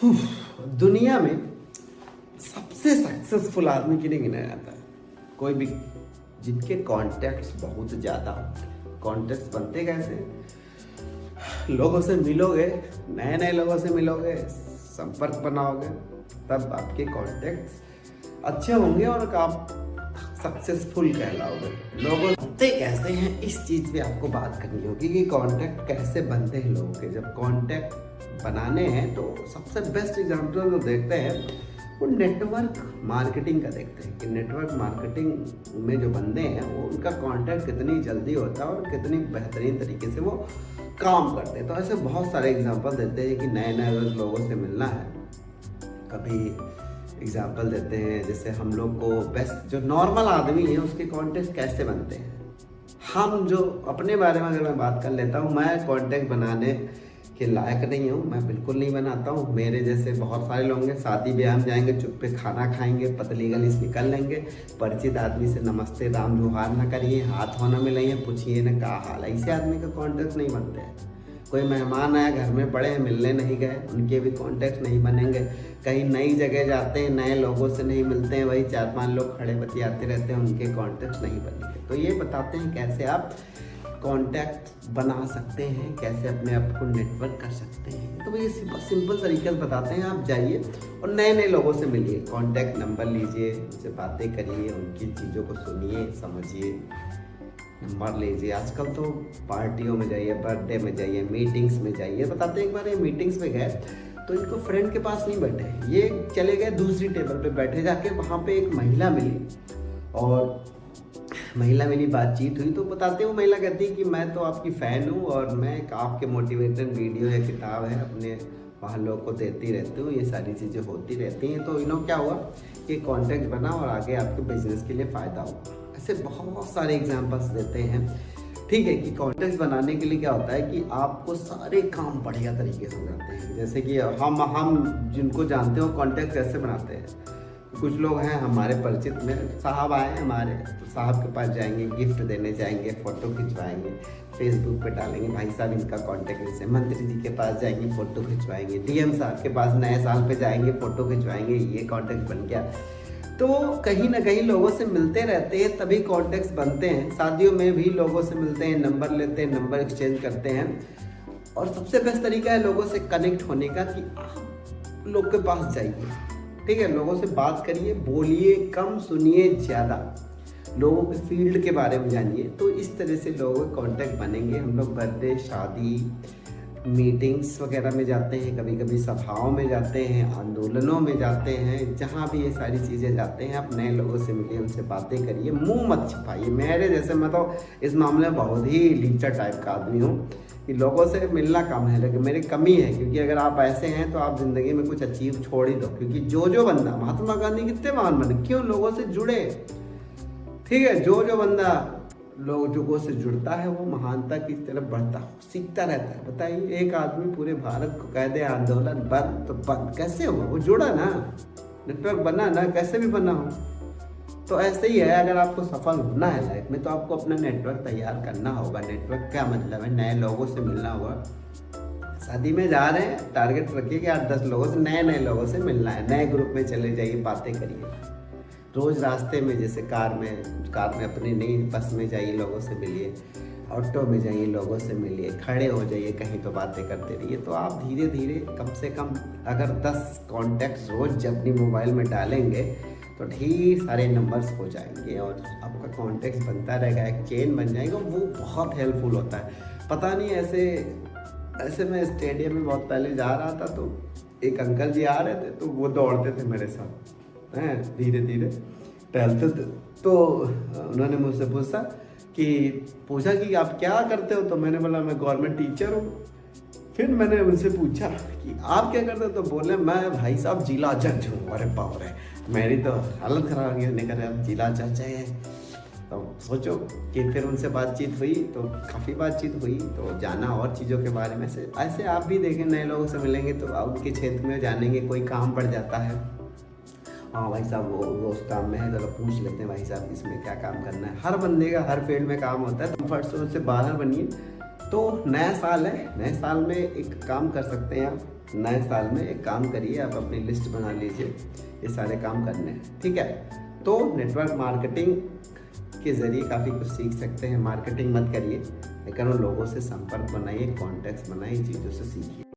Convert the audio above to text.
दुनिया में सबसे सक्सेसफुल आदमी किन्हें गिना जाता है? कोई भी जिनके कॉन्टैक्ट्स बहुत ज़्यादा होते। कॉन्टैक्ट्स बनते कैसे? लोगों से मिलोगे, नए नए लोगों से मिलोगे, संपर्क बनाओगे, तब आपके कॉन्टैक्ट्स अच्छे होंगे और आप सक्सेसफुल कहलाओगे। लोगों बनते कैसे हैं, इस चीज़ पे आपको बात करनी होगी कि कॉन्टैक्ट कैसे बनते हैं लोगों के। जब कॉन्टैक्ट बनाने हैं तो सबसे बेस्ट एग्जाम्पल जो देखते हैं वो नेटवर्क मार्केटिंग का देखते हैं कि नेटवर्क मार्केटिंग में जो बंदे हैं वो उनका कॉन्टैक्ट कितनी जल्दी होता है और कितनी बेहतरीन तरीके से वो काम करते हैं। तो ऐसे बहुत सारे एग्जांपल देते हैं कि नए नए लोगों से मिलना है। कभी एग्जांपल देते हैं जैसे हम लोग को बेस्ट जो नॉर्मल आदमी है उसके कॉन्टैक्ट कैसे बनते हैं। हम जो अपने बारे में अगर मैं बात कर लेता हूँ, मैं कॉन्टैक्ट बनाने के लायक नहीं हूँ, मैं बिल्कुल नहीं बनाता हूँ। मेरे जैसे बहुत सारे लोग हैं, शादी ब्याह में जाएंगे, चुप पे खाना खाएंगे, पतली गली से निकल लेंगे, परिचित आदमी से नमस्ते राम जोहार ना करिए, हाथ होना मिलाइए, पूछिए ना क्या हाल है। ऐसे आदमी का कॉन्टैक्ट नहीं बनते हैं। कोई मेहमान आया, घर में पड़े हैं, मिलने नहीं गए, उनके भी कॉन्टैक्ट नहीं बनेंगे। कहीं नई जगह जाते हैं, नए लोगों से नहीं मिलते हैं, वही 4-5 लोग खड़े बतियाते रहते हैं, उनके कॉन्टैक्ट नहीं बनेंगे। तो ये बताते हैं कैसे आप कॉन्टैक्ट बना सकते हैं, कैसे अपने आप को नेटवर्क कर सकते हैं। तो ये सिंपल तरीके से बताते हैं। आप जाइए और नए नए लोगों से मिलिए, कॉन्टैक्ट नंबर लीजिए, उनसे बातें करिए, उनकी चीज़ों को सुनिए, समझिए, नंबर लीजिए। आजकल तो पार्टियों में जाइए, बर्थडे में जाइए, मीटिंग्स में जाइए। बताते हैं एक बार ये मीटिंग्स में गए तो इनको फ्रेंड के पास नहीं बैठे, ये चले गए दूसरी टेबल पे बैठे। जाके वहाँ पे एक महिला मिली और महिला मेरी बातचीत हुई तो बताते हैं वो महिला कहती है कि मैं तो आपकी फ़ैन हूँ और मैं एक आपके मोटिवेटेड वीडियो या किताब है अपने वहाँ लोग को देती रहती हूँ, ये सारी चीज़ें होती रहती हैं। तो इन्हों क्या हुआ कि कॉन्टैक्ट बना और आगे आपके बिजनेस के लिए फ़ायदा हुआ। ऐसे बहुत सारे एग्जांपल्स देते हैं। ठीक है कि कॉन्टैक्ट बनाने के लिए क्या होता है कि आपको सारे काम बढ़िया तरीके से हो जाते हैं। जैसे कि हम जिनको जानते हो कॉन्टैक्ट कैसे बनाते हैं। कुछ लोग हैं हमारे परिचित में, साहब आए हमारे, तो साहब के पास जाएंगे, गिफ्ट देने जाएंगे, फ़ोटो खिंचवाएंगे, फेसबुक पे डालेंगे, भाई साहब इनका कॉन्टैक्ट से। मंत्री जी के पास जाएंगे, फ़ोटो खिंचवाएंगे, डीएम साहब के पास नए साल पे जाएंगे, फ़ोटो खिंचवाएंगे, ये कॉन्टैक्ट बन गया। तो कहीं ना कहीं लोगों से मिलते रहते हैं तभी कॉन्टैक्ट्स बनते हैं। शादियों में भी लोगों से मिलते हैं, नंबर लेते हैं, नंबर एक्सचेंज करते हैं। और सबसे बेस्ट तरीका है लोगों से कनेक्ट होने का कि आप लोग के पास जाइए, ठीक है, लोगों से बात करिए, बोलिए कम, सुनिए ज़्यादा, लोगों के फील्ड के बारे में जानिए। तो इस तरह से लोगों के कॉन्टैक्ट बनेंगे। हम लोग बर्थडे, शादी, मीटिंग्स वगैरह में जाते हैं, कभी कभी सभाओं में जाते हैं, आंदोलनों में जाते हैं, जहाँ भी ये सारी चीज़ें जाते हैं आप नए लोगों से मिलिए, उनसे बातें करिए, मुंह मत छिपाइए। मेरे जैसे मैं तो इस मामले में बहुत ही लीचर टाइप का आदमी हूँ कि लोगों से मिलना कम है, लेकिन मेरी कमी है। क्योंकि अगर आप ऐसे हैं तो आप ज़िंदगी में कुछ अचीव छोड़ ही दो। क्योंकि जो बंदा, महात्मा गांधी कितने महान बने, क्यों? लोगों से जुड़े। ठीक है, जो बंदा लोगों से जुड़ता है वो महानता की तरफ बढ़ता है, सीखता रहता है। बताइए, एक आदमी पूरे भारत को कह दे आंदोलन बंद तो बंद कैसे हुआ? वो जुड़ा ना, नेटवर्क बना ना, कैसे भी बना हो। तो ऐसे ही है, अगर आपको सफल होना है लाइफ में तो आपको अपना नेटवर्क तैयार करना होगा। नेटवर्क क्या मतलब है? नए लोगों से मिलना होगा। शादी में जा रहे हैं, टारगेट रखिए कि 8-10 लोगों से, नए लोगों से मिलना है। नए ग्रुप में चले जाइए, बातें करिए। रोज़ रास्ते में, जैसे कार में अपनी नहीं, बस में जाइए, लोगों से मिलिए, ऑटो में जाइए, लोगों से मिलिए, खड़े हो जाइए कहीं तो बातें करते रहिए। तो आप धीरे धीरे कम से कम अगर 10 कॉन्टैक्ट्स रोज़ अपनी मोबाइल में डालेंगे तो ढेर सारे नंबर्स हो जाएंगे और आपका कॉन्टैक्ट बनता रहेगा, एक चेन बन जाएगा। वो बहुत हेल्पफुल होता है। पता नहीं, ऐसे मैं स्टेडियम में बहुत पहले जा रहा था तो एक अंकल जी आ रहे थे तो वो दौड़ते थे मेरे साथ, हैं, धीरे धीरे टहलते थे। तो उन्होंने मुझसे पूछा कि आप क्या करते हो? तो मैंने बोला मैं गवर्नमेंट टीचर हूँ। फिर मैंने उनसे पूछा कि आप क्या करते हो? तो बोले मैं भाई साहब जिला जज हूँ। अरे बाप रे, मेरी तो हालत खराब हो गई। नहीं कर आप जिला जज है, तो सोचो कि फिर उनसे बातचीत हुई तो काफ़ी बातचीत हुई, तो जाना और चीज़ों के बारे में। ऐसे आप भी देखें, नए लोगों से मिलेंगे तो उनके क्षेत्र में जानेंगे, कोई काम पड़ जाता है, हाँ भाई साहब वो उस काम में है, चलो पूछ लेते हैं भाई साहब इसमें क्या काम करना है। हर बंदे का हर फील्ड में काम होता है। कंफर्ट जोन से बाहर बनिए। तो नया साल है, नए साल में एक काम कर सकते हैं आप, नए साल में एक काम करिए, आप अपनी लिस्ट बना लीजिए, ये सारे काम करने हैं, ठीक है। तो नेटवर्क मार्केटिंग के ज़रिए काफ़ी कुछ सीख सकते हैं। मार्केटिंग मत करिए, लेकिन उन लोगों से संपर्क बनाइए, कॉन्टैक्ट्स बनाइए, चीज़ों से सीखिए।